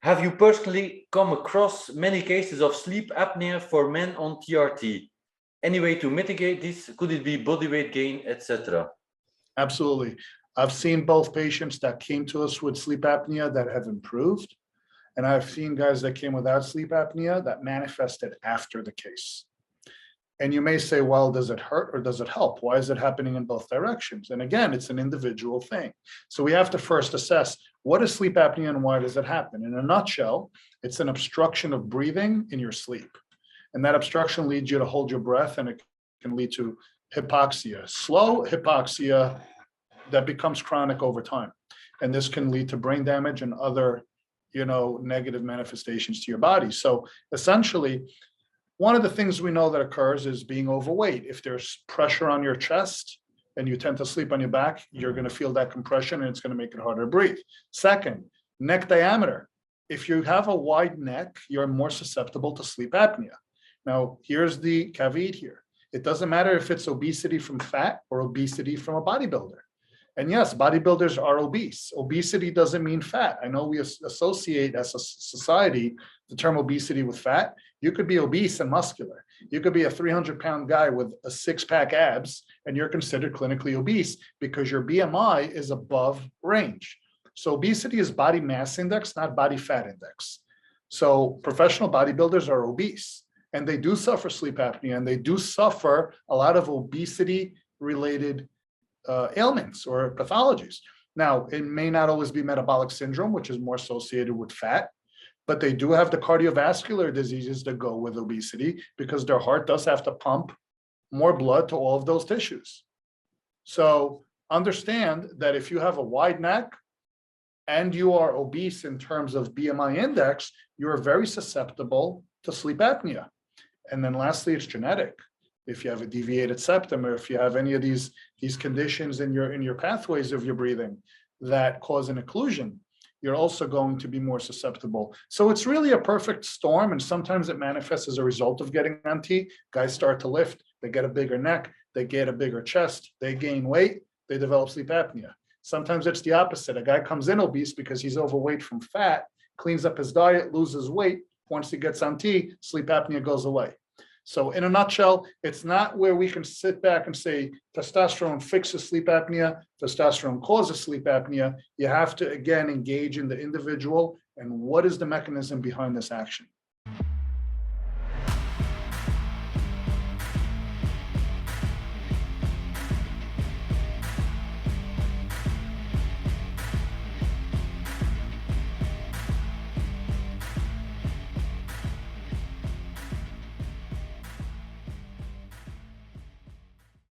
Have you personally come across many cases of sleep apnea for men on TRT? Any way to mitigate this? Could it be body weight gain, etc.? Absolutely. I've seen both patients that came to us with sleep apnea that have improved, and I've seen guys that came without sleep apnea that manifested after the case. And you may say, well, does it hurt or does it help? Why is it happening in both directions? And again, it's an individual thing. So we have to first assess what is sleep apnea and why does it happen? In a nutshell, it's an obstruction of breathing in your sleep. And that obstruction leads you to hold your breath, and it can lead to hypoxia, slow hypoxia that becomes chronic over time. And this can lead to brain damage and other, negative manifestations to your body. So essentially, one of the things we know that occurs is being overweight. If there's pressure on your chest and you tend to sleep on your back, you're going to feel that compression and it's going to make it harder to breathe. Second, neck diameter. If you have a wide neck, you're more susceptible to sleep apnea. Now, here's the caveat here. It doesn't matter if it's obesity from fat or obesity from a bodybuilder. And yes, bodybuilders are obese. Obesity doesn't mean fat. I know we associate as a society the term obesity with fat. You could be obese and muscular. You could be a 300-pound guy with a six-pack abs, and you're considered clinically obese because your BMI is above range. So obesity is body mass index, not body fat index. So professional bodybuilders are obese, and they do suffer sleep apnea, and they do suffer a lot of obesity-related ailments or pathologies. Now, it may not always be metabolic syndrome, which is more associated with fat, but they do have the cardiovascular diseases that go with obesity because their heart does have to pump more blood to all of those tissues. So understand that if you have a wide neck and you are obese in terms of BMI index, you're very susceptible to sleep apnea. And then lastly, it's genetic. If you have a deviated septum, or if you have any of these conditions in your pathways of your breathing that cause an occlusion, you're also going to be more susceptible. So it's really a perfect storm, and sometimes it manifests as a result of getting on T. Guys start to lift, they get a bigger neck, they get a bigger chest, they gain weight, they develop sleep apnea. Sometimes it's the opposite. A guy comes in obese because he's overweight from fat, cleans up his diet, loses weight. Once he gets on T, sleep apnea goes away. So in a nutshell, it's not where we can sit back and say testosterone fixes sleep apnea, testosterone causes sleep apnea. You have to, again, engage in the individual and what is the mechanism behind this action.